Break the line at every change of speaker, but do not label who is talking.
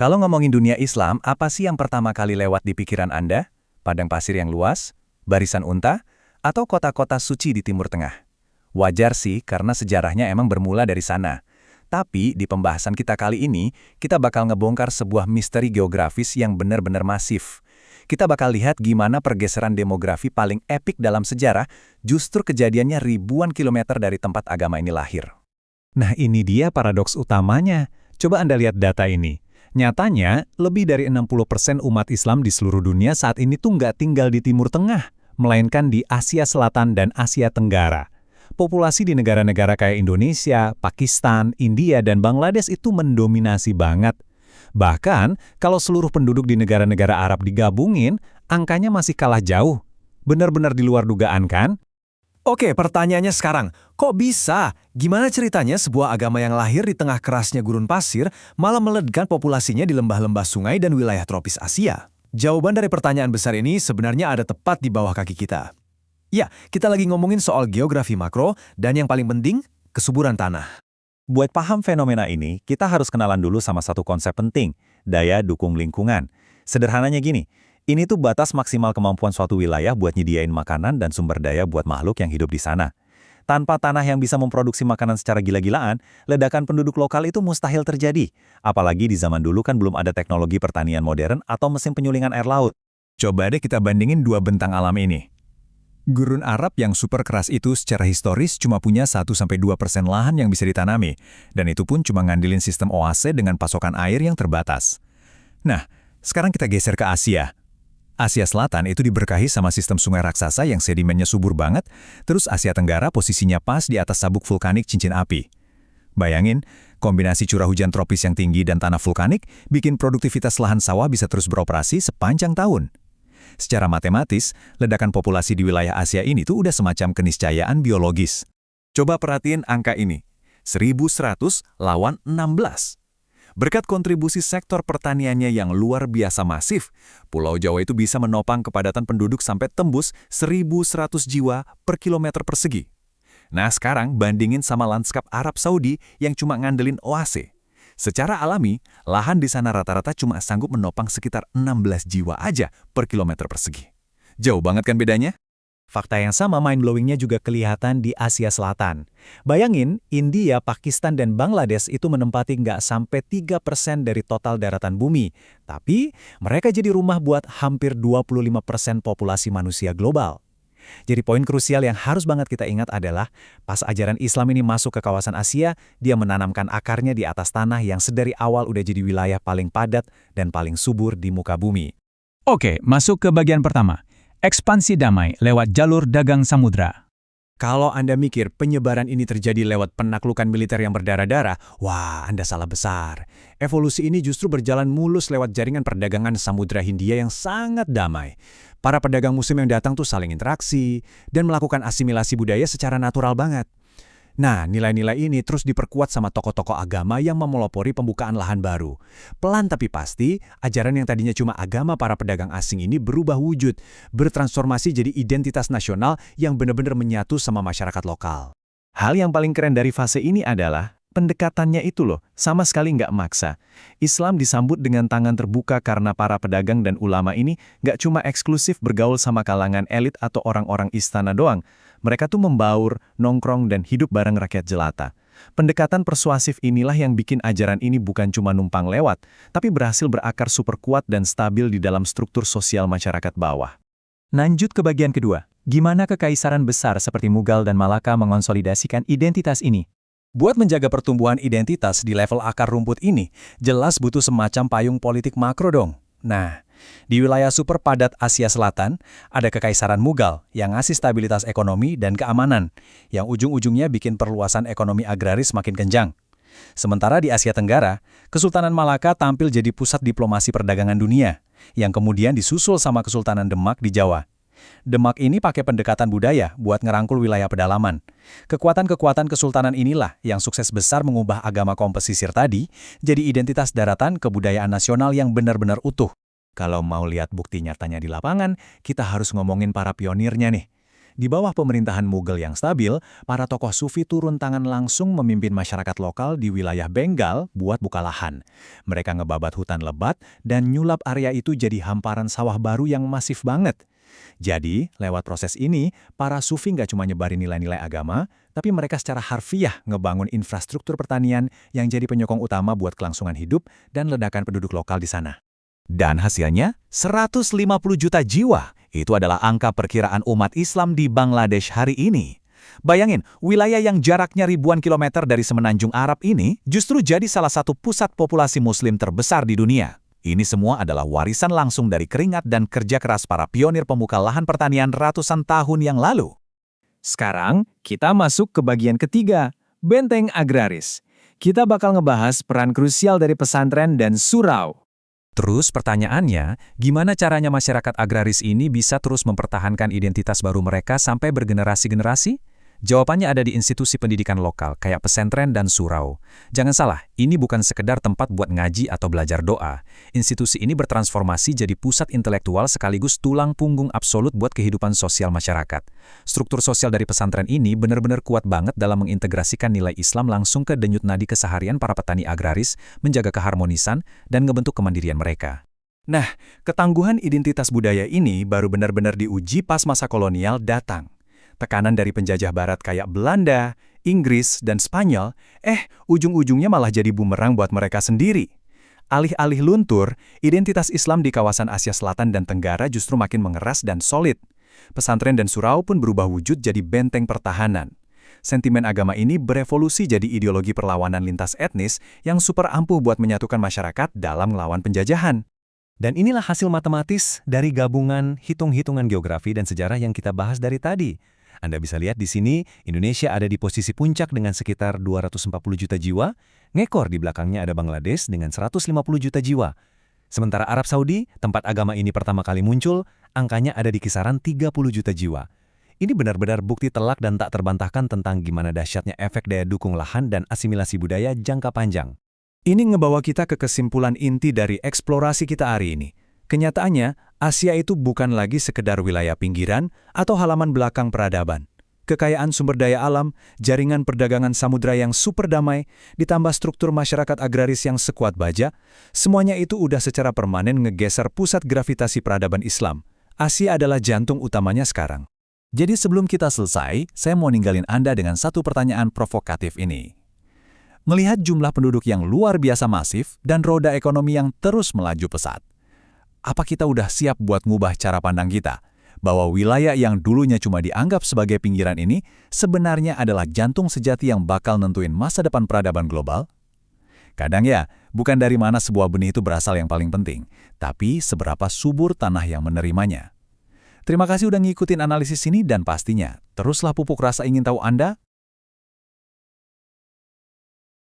Kalau ngomongin dunia Islam, apa sih yang pertama kali lewat di pikiran Anda? Padang pasir yang luas? Barisan unta? Atau kota-kota suci di Timur Tengah? Wajar sih, karena sejarahnya emang bermula dari sana. Tapi di pembahasan kita kali ini, kita bakal ngebongkar sebuah misteri geografis yang benar-benar masif. Kita bakal lihat gimana pergeseran demografi paling epik dalam sejarah justru kejadiannya ribuan kilometer dari tempat agama ini lahir.
Nah, ini dia paradoks utamanya. Coba Anda lihat data ini. Nyatanya, lebih dari 60% umat Islam di seluruh dunia saat ini tuh nggak tinggal di Timur Tengah, melainkan di Asia Selatan dan Asia Tenggara. Populasi di negara-negara kayak Indonesia, Pakistan, India, dan Bangladesh itu mendominasi banget. Bahkan, kalau seluruh penduduk di negara-negara Arab digabungin, angkanya masih kalah jauh. Benar-benar di luar dugaan kan?
Oke, pertanyaannya sekarang, kok bisa? Gimana ceritanya sebuah agama yang lahir di tengah kerasnya gurun pasir malah meledakkan populasinya di lembah-lembah sungai dan wilayah tropis Asia? Jawaban dari pertanyaan besar ini sebenarnya ada tepat di bawah kaki kita. Ya, kita lagi ngomongin soal geografi makro dan yang paling penting, kesuburan tanah.
Buat paham fenomena ini, kita harus kenalan dulu sama satu konsep penting, daya dukung lingkungan. Sederhananya gini, ini tuh batas maksimal kemampuan suatu wilayah buat nyediain makanan dan sumber daya buat makhluk yang hidup di sana. Tanpa tanah yang bisa memproduksi makanan secara gila-gilaan, ledakan penduduk lokal itu mustahil terjadi. Apalagi di zaman dulu kan belum ada teknologi pertanian modern atau mesin penyulingan air laut.
Coba deh kita bandingin dua bentang alam ini. Gurun Arab yang super keras itu secara historis cuma punya 1-2% lahan yang bisa ditanami, dan itu pun cuma ngandelin sistem oase dengan pasokan air yang terbatas. Nah, sekarang kita geser ke Asia. Asia Selatan itu diberkahi sama sistem sungai raksasa yang sedimennya subur banget, terus Asia Tenggara posisinya pas di atas sabuk vulkanik cincin api. Bayangin, kombinasi curah hujan tropis yang tinggi dan tanah vulkanik bikin produktivitas lahan sawah bisa terus beroperasi sepanjang tahun. Secara matematis, ledakan populasi di wilayah Asia ini tuh udah semacam keniscayaan biologis. Coba perhatiin angka ini, 1.100 lawan 16. Berkat kontribusi sektor pertaniannya yang luar biasa masif, Pulau Jawa itu bisa menopang kepadatan penduduk sampai tembus 1.100 jiwa per kilometer persegi. Nah sekarang bandingin sama lanskap Arab Saudi yang cuma ngandelin oase. Secara alami, lahan di sana rata-rata cuma sanggup menopang sekitar 16 jiwa aja per kilometer persegi. Jauh banget kan bedanya?
Fakta yang sama mind-blowingnya juga kelihatan di Asia Selatan. Bayangin, India, Pakistan, dan Bangladesh itu menempati nggak sampai 3% dari total daratan bumi. Tapi, mereka jadi rumah buat hampir 25% populasi manusia global. Jadi poin krusial yang harus banget kita ingat adalah, pas ajaran Islam ini masuk ke kawasan Asia, dia menanamkan akarnya di atas tanah yang sedari awal udah jadi wilayah paling padat dan paling subur di muka bumi.
Oke, masuk ke bagian pertama. Ekspansi damai lewat jalur dagang samudra.
Kalau Anda mikir penyebaran ini terjadi lewat penaklukan militer yang berdarah-darah, wah, Anda salah besar. Evolusi ini justru berjalan mulus lewat jaringan perdagangan Samudra Hindia yang sangat damai. Para pedagang muslim yang datang tuh saling interaksi dan melakukan asimilasi budaya secara natural banget. Nah, nilai-nilai ini terus diperkuat sama tokoh-tokoh agama yang memelopori pembukaan lahan baru. Pelan tapi pasti, ajaran yang tadinya cuma agama para pedagang asing ini berubah wujud, bertransformasi jadi identitas nasional yang benar-benar menyatu sama masyarakat lokal. Hal yang paling keren dari fase ini adalah, pendekatannya itu loh, sama sekali nggak maksa. Islam disambut dengan tangan terbuka karena para pedagang dan ulama ini nggak cuma eksklusif bergaul sama kalangan elit atau orang-orang istana doang. Mereka tuh membaur, nongkrong, dan hidup bareng rakyat jelata. Pendekatan persuasif inilah yang bikin ajaran ini bukan cuma numpang lewat, tapi berhasil berakar super kuat dan stabil di dalam struktur sosial masyarakat bawah.
Lanjut ke bagian kedua. Gimana kekaisaran besar seperti Mughal dan Malaka mengonsolidasikan identitas ini?
Buat menjaga pertumbuhan identitas di level akar rumput ini, jelas butuh semacam payung politik makro dong. Nah, di wilayah super padat Asia Selatan, ada Kekaisaran Mughal yang ngasih stabilitas ekonomi dan keamanan, yang ujung-ujungnya bikin perluasan ekonomi agraris makin kencang. Sementara di Asia Tenggara, Kesultanan Malaka tampil jadi pusat diplomasi perdagangan dunia, yang kemudian disusul sama Kesultanan Demak di Jawa. Demak ini pakai pendekatan budaya buat ngerangkul wilayah pedalaman. Kekuatan-kekuatan kesultanan inilah yang sukses besar mengubah agama komposisir tadi jadi identitas daratan kebudayaan nasional yang benar-benar utuh. Kalau mau lihat bukti nyatanya di lapangan, kita harus ngomongin para pionirnya nih.
Di bawah pemerintahan Mughal yang stabil, para tokoh sufi turun tangan langsung memimpin masyarakat lokal di wilayah Bengal buat buka lahan. Mereka ngebabat hutan lebat dan nyulap area itu jadi hamparan sawah baru yang masif banget. Jadi, lewat proses ini, para sufi nggak cuma nyebarin nilai-nilai agama, tapi mereka secara harfiah ngebangun infrastruktur pertanian yang jadi penyokong utama buat kelangsungan hidup dan ledakan penduduk lokal di sana.
Dan hasilnya, 150 juta jiwa. Itu adalah angka perkiraan umat Islam di Bangladesh hari ini. Bayangin, wilayah yang jaraknya ribuan kilometer dari semenanjung Arab ini justru jadi salah satu pusat populasi Muslim terbesar di dunia. Ini semua adalah warisan langsung dari keringat dan kerja keras para pionir pembuka lahan pertanian ratusan tahun yang lalu.
Sekarang, kita masuk ke bagian ketiga, benteng agraris. Kita bakal ngebahas peran krusial dari pesantren dan surau.
Terus pertanyaannya, gimana caranya masyarakat agraris ini bisa terus mempertahankan identitas baru mereka sampai bergenerasi-generasi? Jawabannya ada di institusi pendidikan lokal, kayak pesantren dan surau. Jangan salah, ini bukan sekedar tempat buat ngaji atau belajar doa. Institusi ini bertransformasi jadi pusat intelektual sekaligus tulang punggung absolut buat kehidupan sosial masyarakat. Struktur sosial dari pesantren ini benar-benar kuat banget dalam mengintegrasikan nilai Islam langsung ke denyut nadi keseharian para petani agraris, menjaga keharmonisan, dan ngebentuk kemandirian mereka.
Nah, ketangguhan identitas budaya ini baru benar-benar diuji pas masa kolonial datang. Tekanan dari penjajah barat kayak Belanda, Inggris, dan Spanyol, ujung-ujungnya malah jadi bumerang buat mereka sendiri. Alih-alih luntur, identitas Islam di kawasan Asia Selatan dan Tenggara justru makin mengeras dan solid. Pesantren dan surau pun berubah wujud jadi benteng pertahanan. Sentimen agama ini berevolusi jadi ideologi perlawanan lintas etnis yang super ampuh buat menyatukan masyarakat dalam melawan penjajahan. Dan inilah hasil matematis dari gabungan hitung-hitungan geografi dan sejarah yang kita bahas dari tadi. Anda bisa lihat di sini, Indonesia ada di posisi puncak dengan sekitar 240 juta jiwa, ngekor di belakangnya ada Bangladesh dengan 150 juta jiwa. Sementara Arab Saudi, tempat agama ini pertama kali muncul, angkanya ada di kisaran 30 juta jiwa. Ini benar-benar bukti telak dan tak terbantahkan tentang gimana dahsyatnya efek daya dukung lahan dan asimilasi budaya jangka panjang. Ini ngebawa kita ke kesimpulan inti dari eksplorasi kita hari ini. Kenyataannya, Asia itu bukan lagi sekedar wilayah pinggiran atau halaman belakang peradaban. Kekayaan sumber daya alam, jaringan perdagangan samudra yang super damai, ditambah struktur masyarakat agraris yang sekuat baja, semuanya itu udah secara permanen ngegeser pusat gravitasi peradaban Islam. Asia adalah jantung utamanya sekarang. Jadi sebelum kita selesai, saya mau ninggalin Anda dengan satu pertanyaan provokatif ini. Melihat jumlah penduduk yang luar biasa masif dan roda ekonomi yang terus melaju pesat, apa kita udah siap buat ngubah cara pandang kita? Bahwa wilayah yang dulunya cuma dianggap sebagai pinggiran ini sebenarnya adalah jantung sejati yang bakal nentuin masa depan peradaban global? Kadang ya, bukan dari mana sebuah benih itu berasal yang paling penting, tapi seberapa subur tanah yang menerimanya. Terima kasih udah ngikutin analisis ini dan pastinya, teruslah pupuk rasa ingin tahu Anda